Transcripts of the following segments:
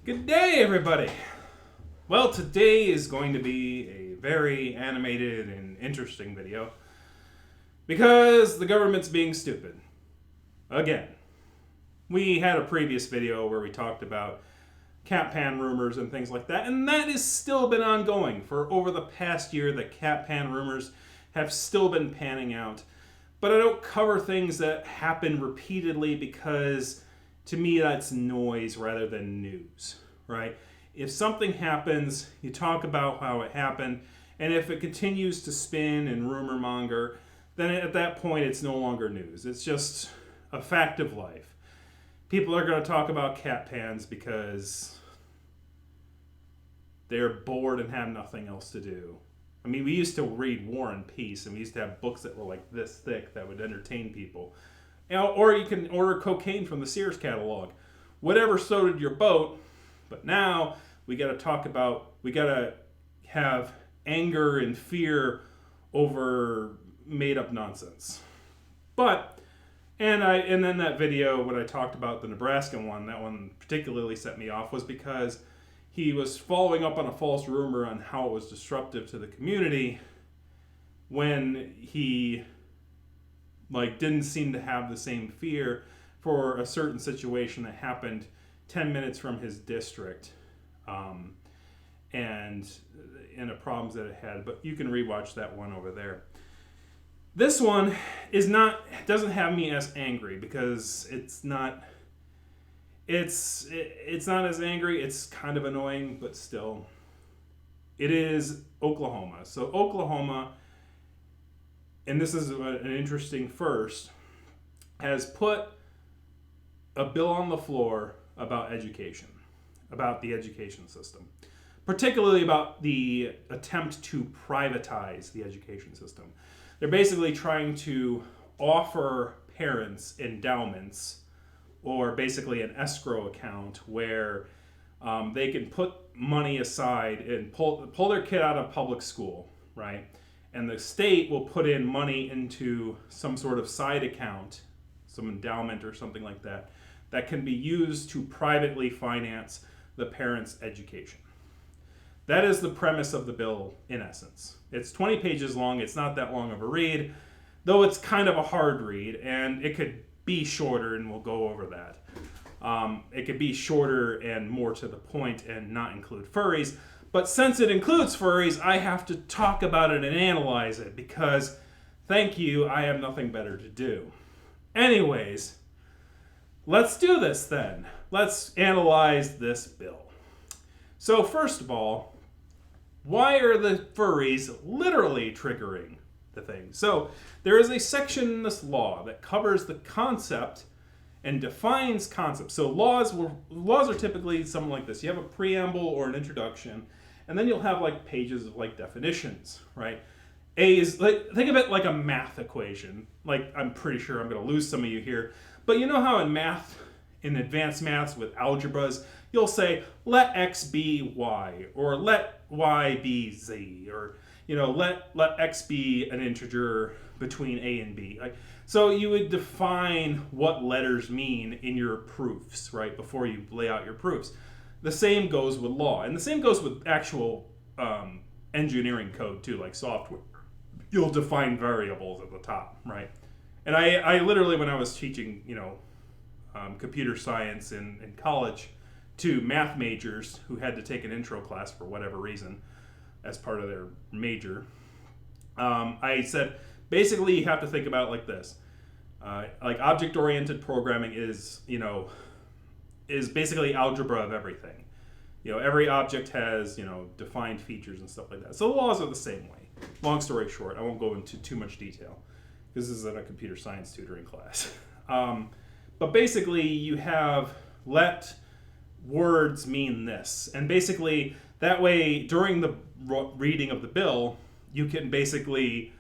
Good day, everybody. Well, today is going to be a very animated and interesting video because the government's being stupid. Again. We had a previous video where we talked about cat pan rumors and things like that, and that has still been ongoing. For over the past year, the cat pan rumors have still been panning out. But I don't cover things that happen repeatedly because, to me, that's noise rather than news, right? If something happens, you talk about how it happened, and if it continues to spin and rumor monger, then at that point it's no longer news. It's just a fact of life. People are going to talk about cat pans because they're bored and have nothing else to do. I mean, we used to read War and Peace, and we used to have books that were like this thick that would entertain people. Or you can order cocaine from the Sears catalog. Whatever floated your boat. But now we got to have anger and fear over made up nonsense. And then that video when I talked about the Nebraska one, that one particularly set me off, was because he was following up on a false rumor on how it was disruptive to the community when he didn't seem to have the same fear for a certain situation that happened 10 minutes from his district, and the problems that it had. But you can rewatch that one over there. This one doesn't have me as angry because it's not as angry. It's kind of annoying, but still. It is Oklahoma. So Oklahoma, and this is an interesting first, has put a bill on the floor about education, about the education system, particularly about the attempt to privatize the education system. They're basically trying to offer parents endowments, or basically an escrow account where they can put money aside and pull their kid out of public school, right? And the state will put in money into some sort of side account, some endowment or something like that, that can be used to privately finance the parent's education. That is the premise of the bill, in essence. It's 20 pages long. It's not that long of a read, though it's kind of a hard read, and it could be shorter, and we'll go over that. It could be shorter and more to the point and not include furries. But since it includes furries, I have to talk about it and analyze it because, thank you, I have nothing better to do. Anyways, let's do this then. Let's analyze this bill. So first of all, why are the furries literally triggering the thing? So there is a section in this law that covers the concept and defines concepts. So laws are typically something like this. You have a preamble or an introduction, and then you'll have pages of definitions, right? A is think of it like a math equation. I'm pretty sure I'm going to lose some of you here, but you know how in math, in advanced maths with algebras, you'll say, let x be y, or let y be z, or let x be an integer between a and b. So you would define what letters mean in your proofs, right, before you lay out your proofs. The same goes with law, and the same goes with actual engineering code too, like software. You'll define variables at the top, right? And I literally, when I was teaching, computer science in college to math majors who had to take an intro class for whatever reason as part of their major, I said, basically you have to think about it like this. Object-oriented programming is basically algebra of everything. Every object has, defined features and stuff like that. So the laws are the same way. Long story short, I won't go into too much detail because this isn't a computer science tutoring class. But basically, you have let words mean this. And basically, that way, during the reading of the bill, you can basically,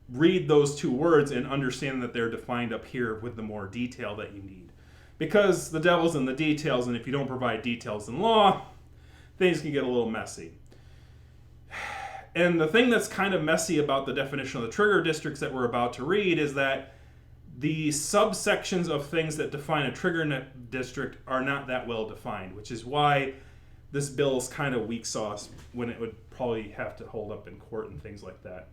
read those two words and understand that they're defined up here with the more detail that you need. Because the devil's in the details, and if you don't provide details in law, things can get a little messy. And the thing that's kind of messy about the definition of the trigger districts that we're about to read is that the subsections of things that define a trigger district are not that well defined, which is why this bill is kind of weak sauce when it would probably have to hold up in court and things like that.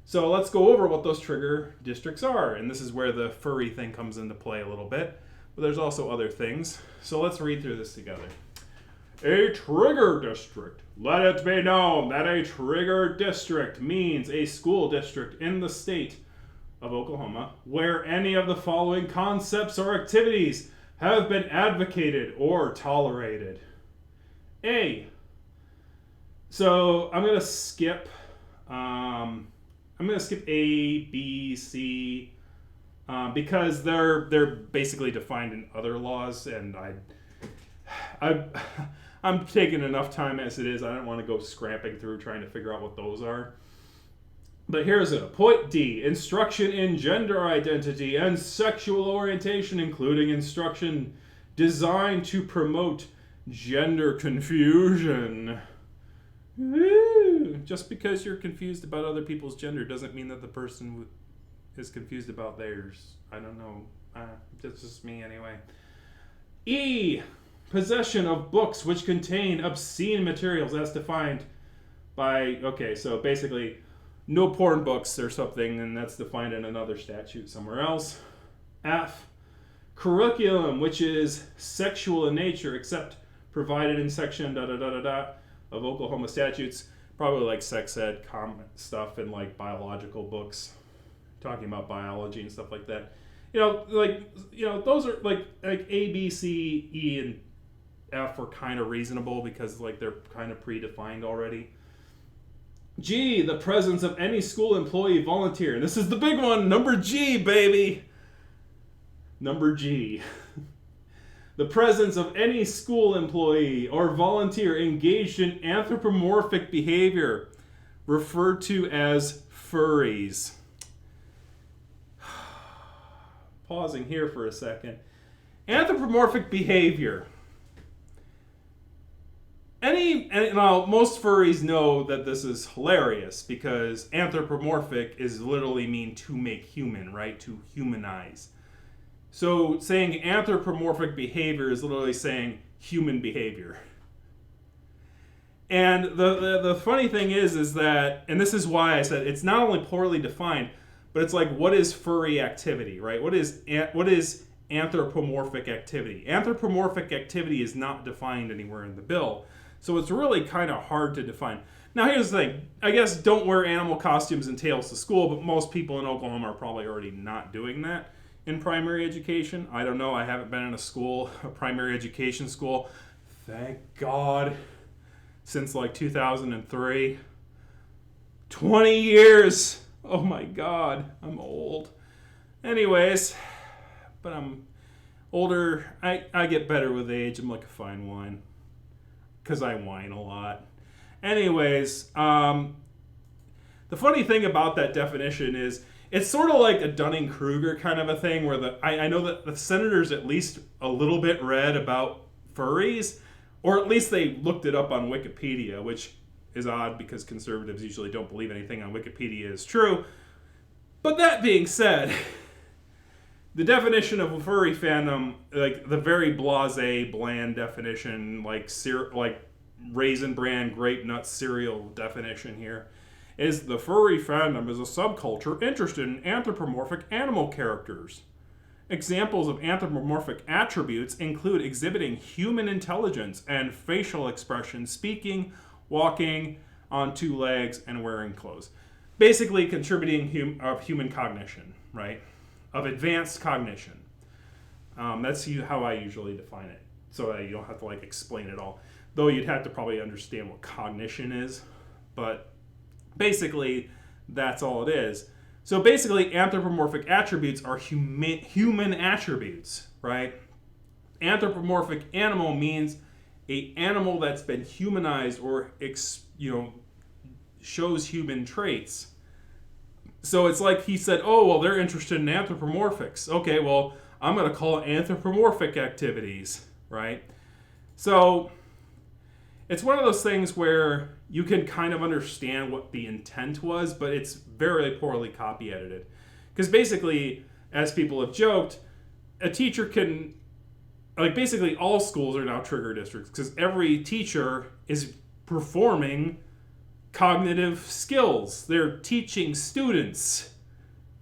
So let's go over what those trigger districts are. And this is where the furry thing comes into play a little bit. But there's also other things. So let's read through this together. A trigger district. Let it be known that a trigger district means a school district in the state of Oklahoma where any of the following concepts or activities have been advocated or tolerated. So I'm gonna skip A, B, C, because they're basically defined in other laws, and I'm taking enough time as it is. I don't want to go scrapping through trying to figure out what those are. But here's it. Point D, instruction in gender identity and sexual orientation, including instruction designed to promote gender confusion. Woo. Just because you're confused about other people's gender doesn't mean that the person is confused about theirs. I don't know. That's just me anyway. E, possession of books which contain obscene materials as defined by, okay, so basically no porn books or something, and that's defined in another statute somewhere else. F, curriculum which is sexual in nature except provided in section of Oklahoma statutes, probably like sex ed stuff and like biological books, talking about biology and stuff like that. Those are like A, B, C, E, and F are kind of reasonable because like they're kind of predefined already. G, the presence of any school employee volunteer. And this is the big one, number G, baby. Number G. The presence of any school employee or volunteer engaged in anthropomorphic behavior, referred to as furries. Pausing here for a second. Anthropomorphic behavior. Most furries know that this is hilarious because anthropomorphic is literally mean to make human, right? To humanize. So saying anthropomorphic behavior is literally saying human behavior. And the funny thing is that, and this is why I said it's not only poorly defined, but it's like, what is furry activity, right? What is anthropomorphic activity? Anthropomorphic activity is not defined anywhere in the bill. So it's really kind of hard to define. Now here's the thing. I guess don't wear animal costumes and tails to school, but most people in Oklahoma are probably already not doing that in primary education. I don't know. I haven't been in a primary education school, thank God, since like 2003. 20 years. Oh my God. I'm old. Anyways, but I'm older. I get better with age. I'm like a fine wine. Because I whine a lot. Anyways, the funny thing about that definition is it's sort of like a Dunning-Kruger kind of a thing where I know that the senators at least a little bit read about furries, or at least they looked it up on Wikipedia, which is odd because conservatives usually don't believe anything on Wikipedia is true. But that being said, the definition of a furry fandom, like the very blasé, bland definition, like Raisin Bran grape nut cereal definition here, is the furry fandom is a subculture interested in anthropomorphic animal characters. Examples of anthropomorphic attributes include exhibiting human intelligence and facial expression, speaking, walking on two legs, and wearing clothes. Basically contributing human cognition, right? Of advanced cognition. That's how I usually define it. So you don't have to like explain it all. Though you'd have to probably understand what cognition is. But basically, that's all it is. So basically, anthropomorphic attributes are human attributes, right? Anthropomorphic animal means an animal that's been humanized or shows human traits. So it's like he said, oh, well, they're interested in anthropomorphics. Okay, well, I'm going to call it anthropomorphic activities, right? So it's one of those things where you can kind of understand what the intent was, but it's very poorly copy edited. Because basically, as people have joked, a teacher can, like, basically all schools are now trigger districts because every teacher is performing cognitive skills. They're teaching students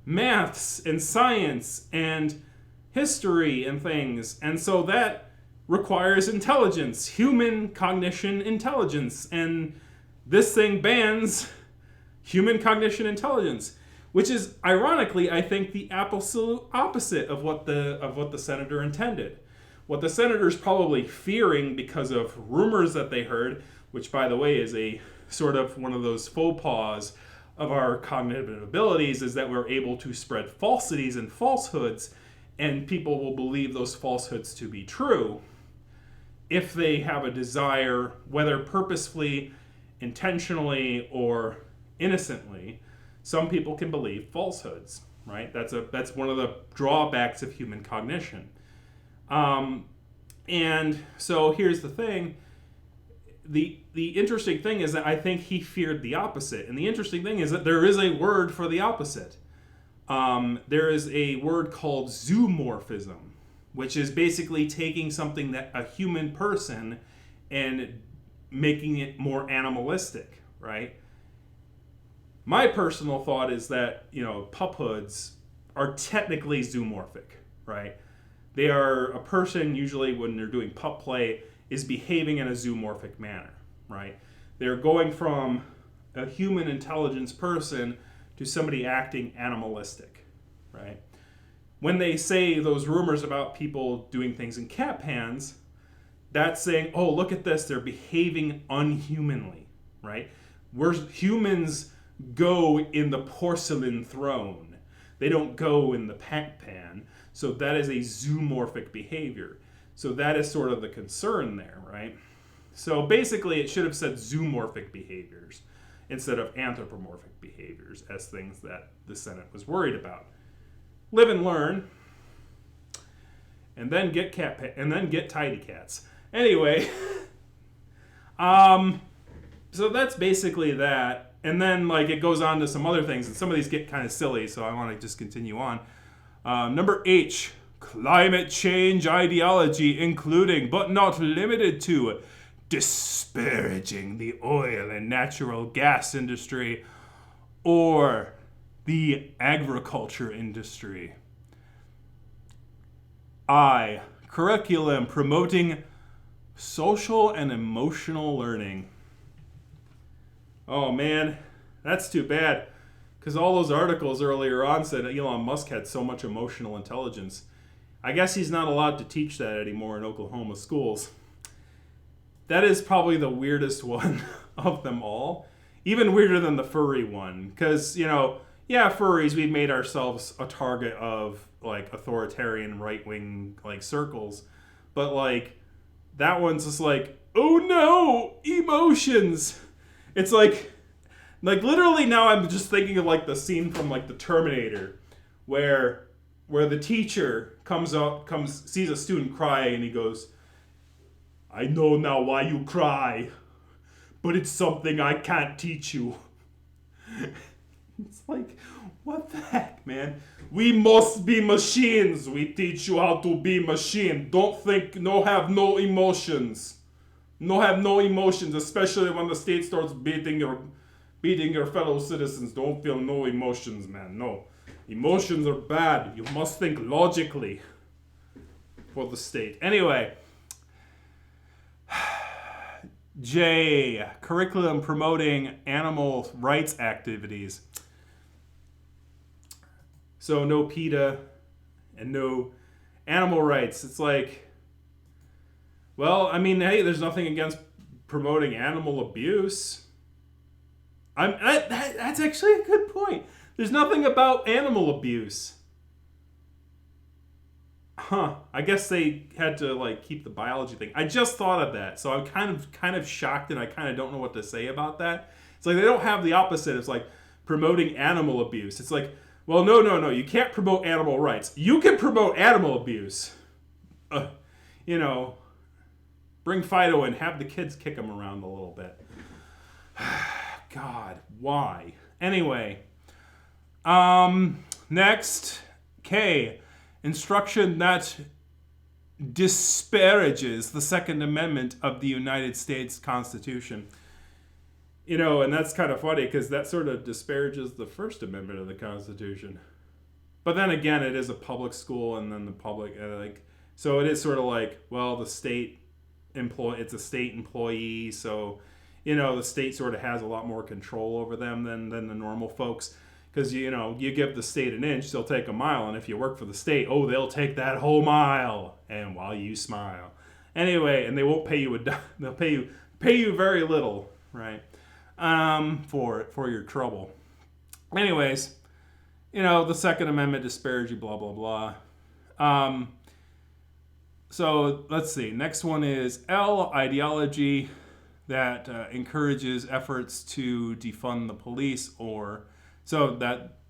maths and science and history and things. And so that requires intelligence, human cognition intelligence. And this thing bans human cognition intelligence, which is ironically, I think, the absolute opposite of what the senator intended. What the senator's probably fearing because of rumors that they heard, which by the way is a sort of one of those faux pas of our cognitive abilities, is that we're able to spread falsities and falsehoods, and people will believe those falsehoods to be true if they have a desire, whether purposefully, intentionally, or innocently. Some people can believe falsehoods, right? That's one of the drawbacks of human cognition. And so here's the thing. The interesting thing is that I think he feared the opposite. And the interesting thing is that there is a word for the opposite. There is a word called zoomorphism, which is basically taking something that a human person and making it more animalistic, right? My personal thought is that, pup hoods are technically zoomorphic, right? They are a person, usually when they're doing pup play, is behaving in a zoomorphic manner, right? They're going from a human intelligence person to somebody acting animalistic, right? When they say those rumors about people doing things in cat pans, that's saying, oh, look at this, they're behaving unhumanly, right? Humans go in the porcelain throne. They don't go in the pan. So that is a zoomorphic behavior. So that is sort of the concern there, right? So basically it should have said zoomorphic behaviors instead of anthropomorphic behaviors as things that the Senate was worried about. Live and learn, and then get tidy cats. Anyway, so that's basically that. And then it goes on to some other things, and some of these get kind of silly, so I want to just continue on. Number H, climate change ideology, including but not limited to disparaging the oil and natural gas industry or the agriculture industry. I, curriculum promoting social and emotional learning. Oh man, that's too bad. Because all those articles earlier on said Elon Musk had so much emotional intelligence. I guess he's not allowed to teach that anymore in Oklahoma schools. That is probably the weirdest one of them all. Even weirder than the furry one. Because, furries, we've made ourselves a target of, authoritarian right-wing, circles. But, that one's just oh no, emotions. It's literally now I'm just thinking of the scene from the Terminator where the teacher sees a student cry and he goes, I know now why you cry, but it's something I can't teach you. It's what the heck, man? We must be machines. We teach you how to be machine. Don't think, have no emotions. Have no emotions, especially when the state starts beating your fellow citizens. Don't feel no emotions, man. No. Emotions are bad. You must think logically for the state. Anyway. J. Curriculum promoting animal rights activities. So no PETA and no animal rights. It's hey, there's nothing against promoting animal abuse. That's actually a good point. There's nothing about animal abuse. I guess they had to keep the biology thing. I just thought of that, so I'm kind of shocked, and I kind of don't know what to say about that. It's they don't have the opposite. It's promoting animal abuse. It's well, no, you can't promote animal rights. You can promote animal abuse. Bring Fido and have the kids kick him around a little bit. God, why? Anyway, next, K, instruction that disparages the Second Amendment of the United States Constitution. And that's kind of funny because that sort of disparages the First Amendment of the Constitution. But then again, it is a public school, and then the public, so it is sort of like, well, the state it's a state employee, so, the state sort of has a lot more control over them than the normal folks. Because, you give the state an inch, they'll take a mile. And if you work for the state, they'll take that whole mile. And while you smile. Anyway, and they won't pay you they'll pay you very little, right? For your trouble. Anyways, the Second Amendment disparages you, blah, blah, blah. So let's see. Next one is L, ideology that encourages efforts to defund the police So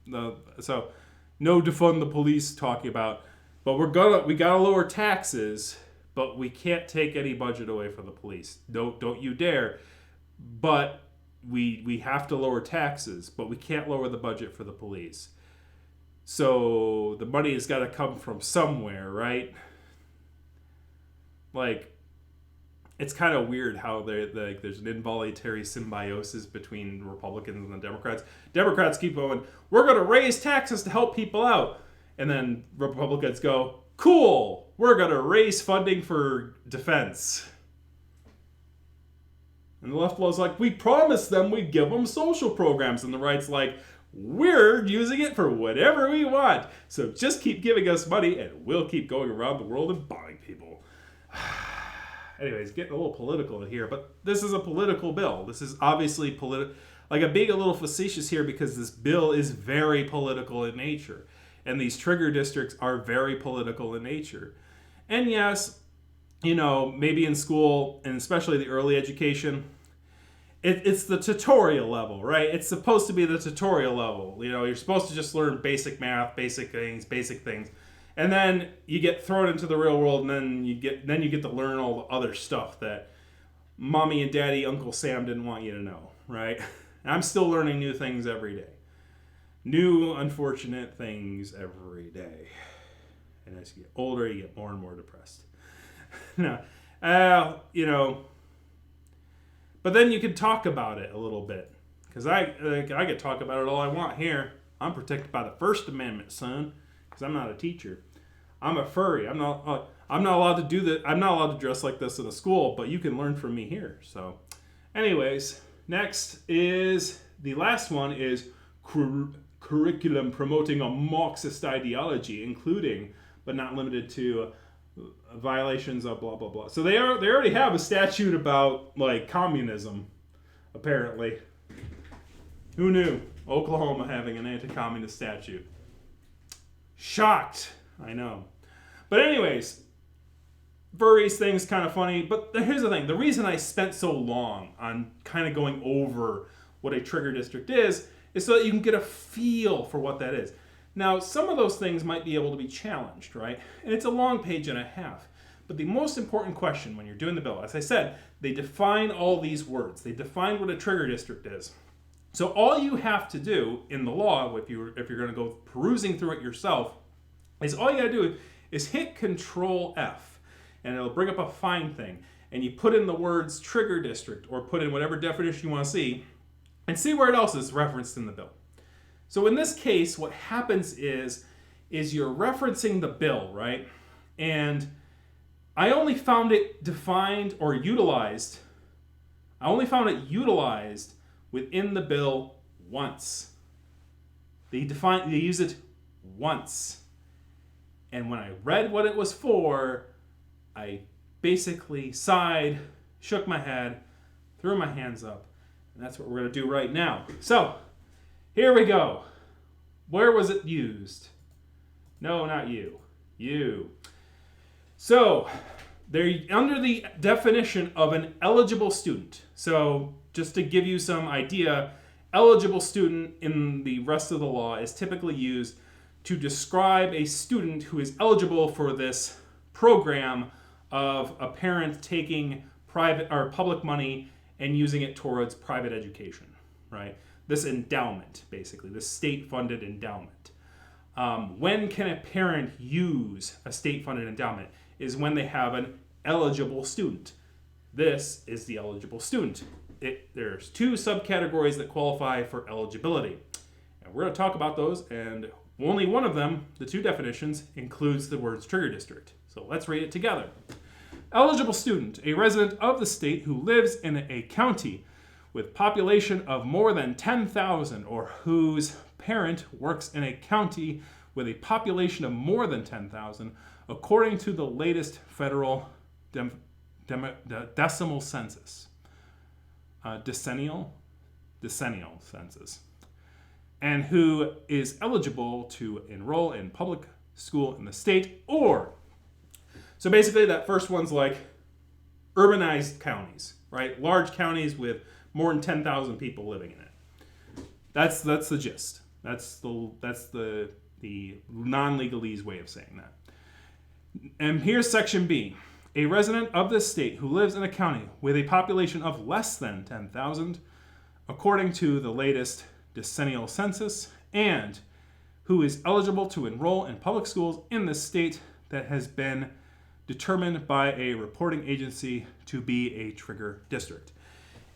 no defund the police talking about, but we gotta lower taxes, but we can't take any budget away from the police. Don't you dare. But we have to lower taxes, but we can't lower the budget for the police. So the money has got to come from somewhere, right? It's kind of weird how there's an involuntary symbiosis between Republicans and the Democrats. Democrats keep going, we're going to raise taxes to help people out. And then Republicans go, cool, we're going to raise funding for defense. And the left was like, we promised them we'd give them social programs. And the right's like, we're using it for whatever we want. So just keep giving us money and we'll keep going around the world and buying people. Anyways, getting a little political here, but this is a political bill. This is obviously political. I'm being a little facetious here because this bill is very political in nature. And these trigger districts are very political in nature. And yes, maybe in school, and especially the early education, it's the tutorial level, right? It's supposed to be the tutorial level. You're supposed to just learn basic math, basic things. And then you get thrown into the real world, and then you get to learn all the other stuff that mommy and daddy, Uncle Sam didn't want you to know, right? And I'm still learning new things every day. New, unfortunate things every day. And as you get older, you get more and more depressed. But then you can talk about it a little bit. Because I could talk about it all I want here. I'm protected by the First Amendment, son. Because I'm not a teacher. I'm a furry. I'm not allowed to do that. I'm not allowed to dress like this in a school, but you can learn from me here. So, anyways, next is the last one is curriculum promoting a Marxist ideology, including but not limited to violations of blah blah blah. So they already have a statute about communism, apparently. Who knew? Oklahoma having an anti-communist statute. Shocked. I know. But anyways, furries thing's kind of funny. But here's the thing. The reason I spent so long on kind of going over what a trigger district is so that you can get a feel for what that is. Now, some of those things might be able to be challenged, right? And it's a long page and a half. But the most important question when you're doing the bill, as I said, they define all these words. They define what a trigger district is. So all you have to do in the law, if you're going to go perusing through it yourself, is all you got to do is hit Control F, and it'll bring up a find thing. And you put in the words trigger district, or put in whatever definition you want to see, and see where else is referenced in the bill. So in this case, what happens is you're referencing the bill, right? And I only found it defined or utilized. I only found it utilized within the bill once. They use it once. And when I read what it was for, I basically sighed, shook my head, threw my hands up, and that's what we're going to do right now. So, here we go. Where was it used? No, not you. You. So, they're under the definition of an eligible student. So, just to give you some idea, eligible student in the rest of the law is typically used to describe a student who is eligible for this program of a parent taking private or public money and using it towards private education, right? This endowment, basically, this state-funded endowment. When can a parent use a state-funded endowment? Is when they have an eligible student. This is the eligible student. There's 2 subcategories that qualify for eligibility. And we're going to talk about those, and only one of them, the 2 definitions, includes the words trigger district. So let's read it together. Eligible student, a resident of the state who lives in a county with population of more than 10,000 or whose parent works in a county with a population of more than 10,000 according to the latest federal decimal census. Decennial census. And who is eligible to enroll in public school in the state or... So basically that first one's like urbanized counties, right? Large counties with more than 10,000 people living in it. That's the gist. That's the non-legalese way of saying that. And here's section B. A resident of this state who lives in a county with a population of less than 10,000, according to the latest decennial census, and who is eligible to enroll in public schools in the state that has been determined by a reporting agency to be a trigger district.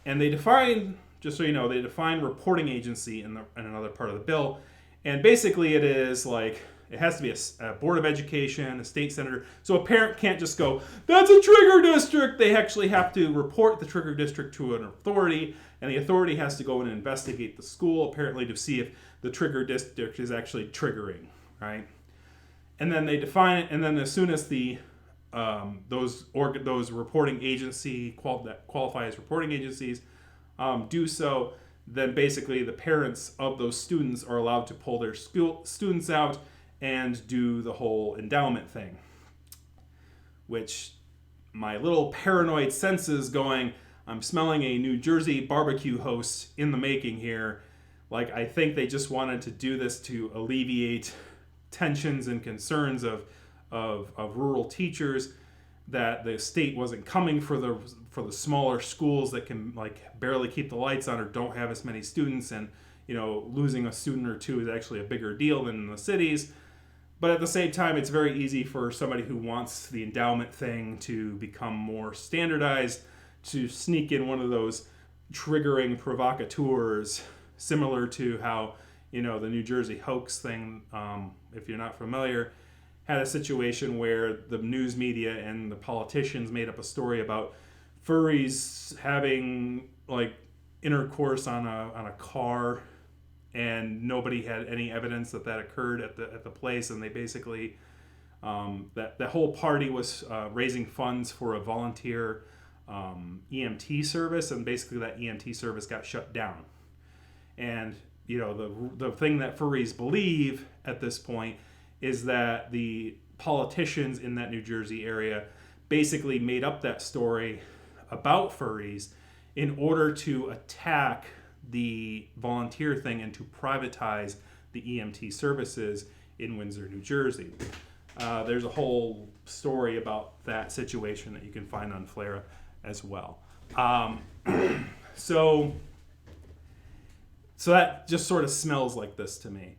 And they define, just so you know, they define reporting agency in another part of the bill. And basically it is like, it has to be a board of education, a state senator. So a parent can't just go, that's a trigger district. They actually have to report the trigger district to an authority, and the authority has to go and investigate the school, apparently, to see if the trigger district is actually triggering, right? And then they define it, and then as soon as the those reporting agency that qualify as reporting agencies do so, then basically the parents of those students are allowed to pull their students out and do the whole endowment thing. Which my little paranoid senses going, I'm smelling a New Jersey barbecue host in the making here. Like, I think they just wanted to do this to alleviate tensions and concerns of rural teachers, that the state wasn't coming for the smaller schools that can like barely keep the lights on or don't have as many students, and losing a student or 2 is actually a bigger deal than in the cities. But at the same time, it's very easy for somebody who wants the endowment thing to become more standardized to sneak in one of those triggering provocateurs, similar to how the New Jersey hoax thing, if you're not familiar, had a situation where the news media and the politicians made up a story about furries having like intercourse on a car, and nobody had any evidence that occurred at the place, and they basically that whole party was raising funds for a volunteer EMT service, and basically that EMT service got shut down. And the thing that furries believe at this point is that the politicians in that New Jersey area basically made up that story about furries in order to attack the volunteer thing and to privatize the EMT services in Windsor, New Jersey. There's a whole story about that situation that you can find on Flera as well. So that just sort of smells like this to me.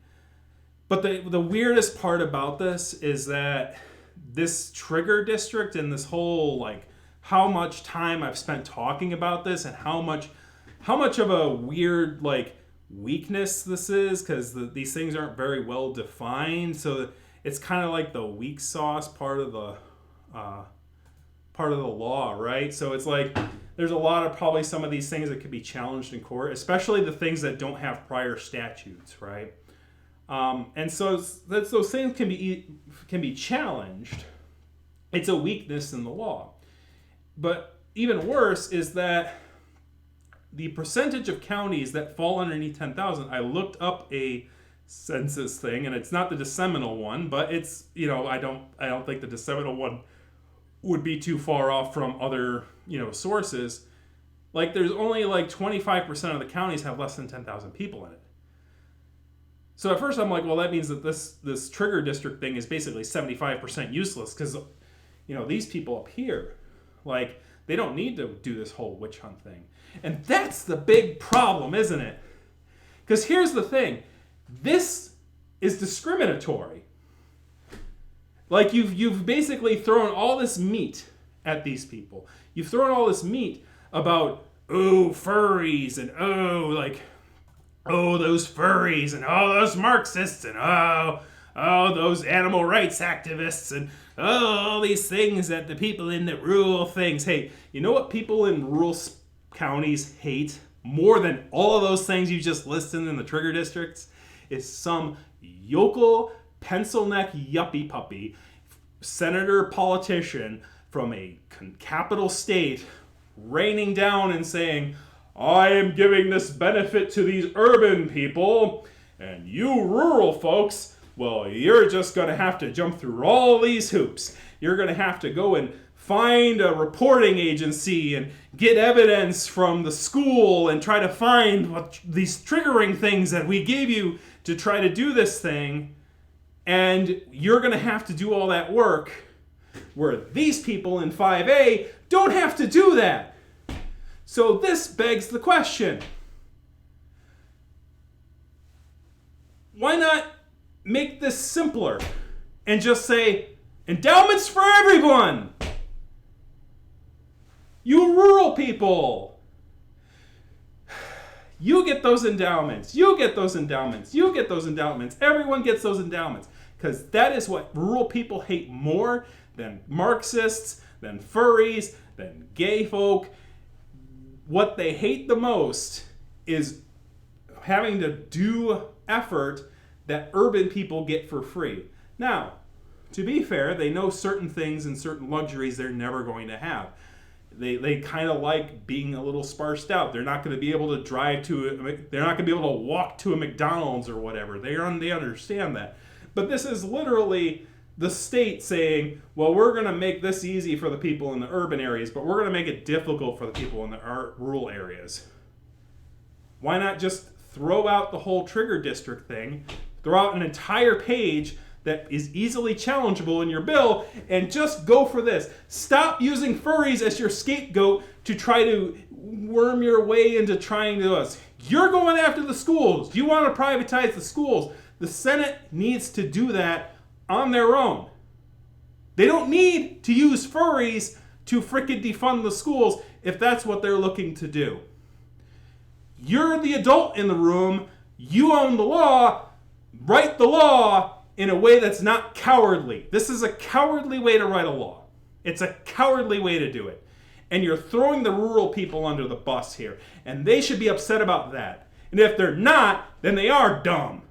But the weirdest part about this is that this trigger district and this whole, like, how much time I've spent talking about this and how much of a weird, like, weakness this is, because these things aren't very well defined. So it's kind of like the weak sauce part of the law, right? So it's like there's a lot of probably some of these things that could be challenged in court, especially the things that don't have prior statutes, right? And so those things can be challenged. It's a weakness in the law. But even worse is that the percentage of counties that fall underneath 10,000, I looked up a census thing, and it's not the disseminal one, but it's, I don't think the disseminal one would be too far off from other, sources. Like, there's only like 25% of the counties have less than 10,000 people in it. So at first I'm like, well, that means that this trigger district thing is basically 75% useless, because, these people up here, like, they don't need to do this whole witch hunt thing. And that's the big problem, isn't it? Because here's the thing. This is discriminatory. Like you've basically thrown all this meat at these people. You've thrown all this meat about, oh, furries, and those furries, and those Marxists, and those animal rights activists, and all these things that the people in the rural things. Hey, you know what people in rural counties hate more than all of those things you just listed in the trigger districts? Is some yokel, pencil neck yuppie puppy, senator politician from a capital state raining down and saying, I am giving this benefit to these urban people, and you rural folks, well, you're just going to have to jump through all these hoops. You're going to have to go and find a reporting agency and get evidence from the school and try to find what these triggering things that we gave you to try to do this thing. And you're going to have to do all that work, where these people in 5A don't have to do that. So this begs the question. Why not make this simpler and just say, endowments for everyone? You rural people, you get those endowments. You get those endowments. You get those endowments. Everyone gets those endowments. Because that is what rural people hate more than Marxists, than furries, than gay folk. What they hate the most is having to do effort that urban people get for free. Now, to be fair, they know certain things and certain luxuries they're never going to have. They kind of like being a little sparsed out. They're not going to be able to drive to they're not going to be able to walk to a McDonald's or whatever. They understand that. But this is literally the state saying, well, we're going to make this easy for the people in the urban areas, but we're going to make it difficult for the people in the rural areas. Why not just throw out the whole trigger district thing, throw out an entire page that is easily challengeable in your bill, and just go for this. Stop using furries as your scapegoat to try to worm your way into trying to us. You're going after the schools. You want to privatize the schools. The Senate needs to do that on their own. They don't need to use furries to frickin' defund the schools if that's what they're looking to do. You're the adult in the room. You own the law. Write the law in a way that's not cowardly. This is a cowardly way to write a law. It's a cowardly way to do it. And you're throwing the rural people under the bus here. And they should be upset about that. And if they're not, then they are dumb.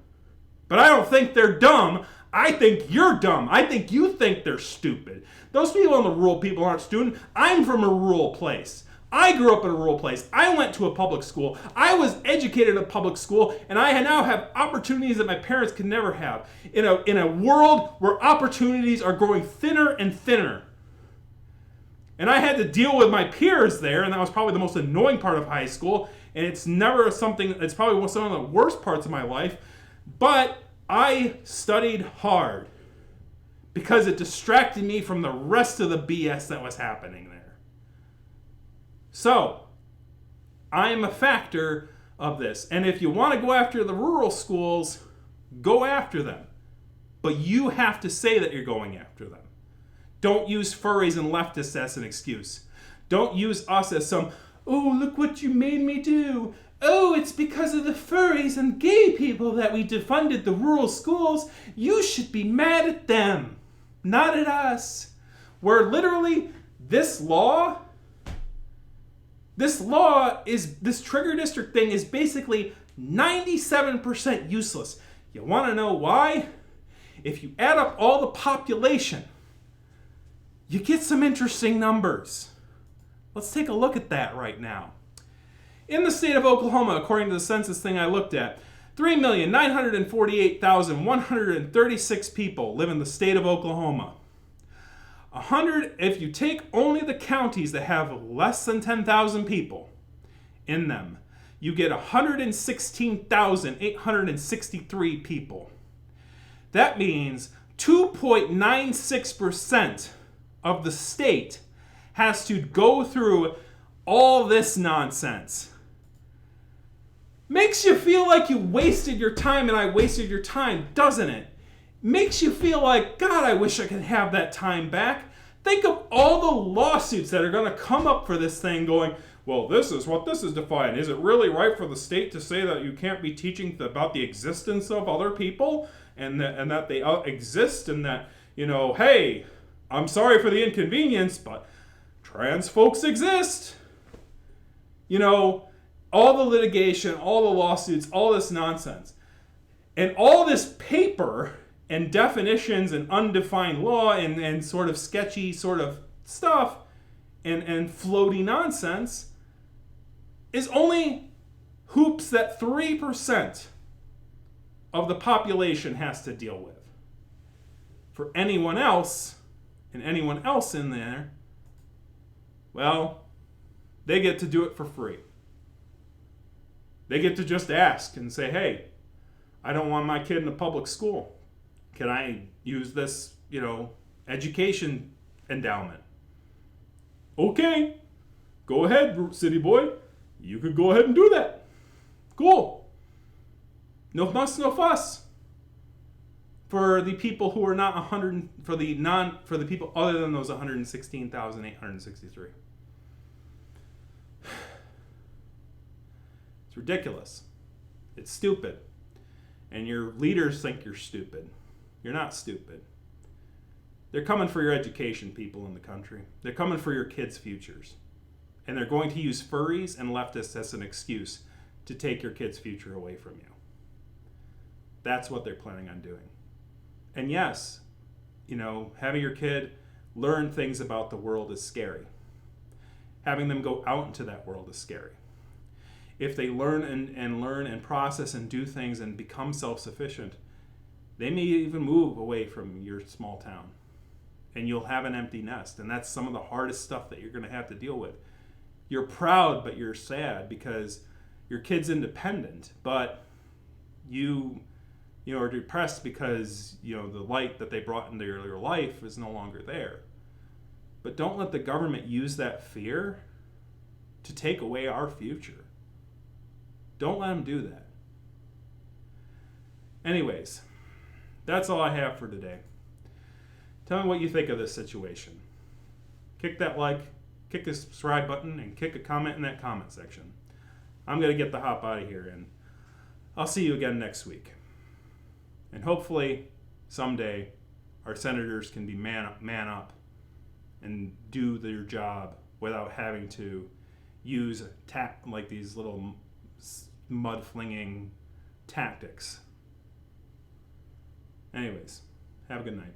But I don't think they're dumb. I think you're dumb. I think you think they're stupid. Those people in the rural people aren't stupid. I'm from a rural place. I grew up in a rural place. I went to a public school. I was educated at a public school, and I now have opportunities that my parents could never have. In a world where opportunities are growing thinner and thinner. And I had to deal with my peers there, and that was probably the most annoying part of high school. And it's probably some of the worst parts of my life. But I studied hard because it distracted me from the rest of the BS that was happening there. So, I'm a factor of this. And if you want to go after the rural schools, go after them. But you have to say that you're going after them. Don't use furries and leftists as an excuse. Don't use us as some, oh, look what you made me do. Oh, it's because of the furries and gay people that we defunded the rural schools. You should be mad at them, not at us. Where literally this trigger district thing is basically 97% useless. You want to know why? If you add up all the population, you get some interesting numbers. Let's take a look at that right now. In the state of Oklahoma, according to the census thing I looked at, 3,948,136 people live in the state of Oklahoma. If you take only the counties that have less than 10,000 people in them, you get 116,863 people. That means 2.96% of the state has to go through all this nonsense. makes you feel like you wasted your time and I wasted your time, doesn't it? Makes you feel like, God, I wish I could have that time back. Think of all the lawsuits that are going to come up for this thing going, well, this is what this is defined. Is it really right for the state to say that you can't be teaching about the existence of other people and that they exist and that, hey, I'm sorry for the inconvenience, but trans folks exist. All the litigation, all the lawsuits, all this nonsense. And all this paper and definitions and undefined law and sort of sketchy sort of stuff and floaty nonsense is only hoops that 3% of the population has to deal with. For anyone else, and anyone else in there, well, they get to do it for free. They get to just ask and say, hey, I don't want my kid in a public school. Can I use this, education endowment? Okay, go ahead, city boy. You could go ahead and do that. Cool. No muss, no fuss. For the people who are not 100, for the people other than those 116,863. It's ridiculous. It's stupid. And your leaders think you're stupid. You're not stupid. They're coming for your education, people in the country. They're coming for your kids' futures. And they're going to use furries and leftists as an excuse to take your kids' future away from you. That's what they're planning on doing. And yes, having your kid learn things about the world is scary. Having them go out into that world is scary. If they learn and process and do things and become self-sufficient, they may even move away from your small town. And you'll have an empty nest. And that's some of the hardest stuff that you're going to have to deal with. You're proud, but you're sad because your kid's independent. But you are depressed because, the light that they brought into your life is no longer there. But don't let the government use that fear to take away our future. Don't let them do that. Anyways, that's all I have for today. Tell me what you think of this situation. Kick that like, kick the subscribe button, and kick a comment in that comment section. I'm going to get the hop out of here, and I'll see you again next week. And hopefully, someday, our senators can be man up and do their job without having to use like these little mud-flinging tactics. Anyways, have a good night.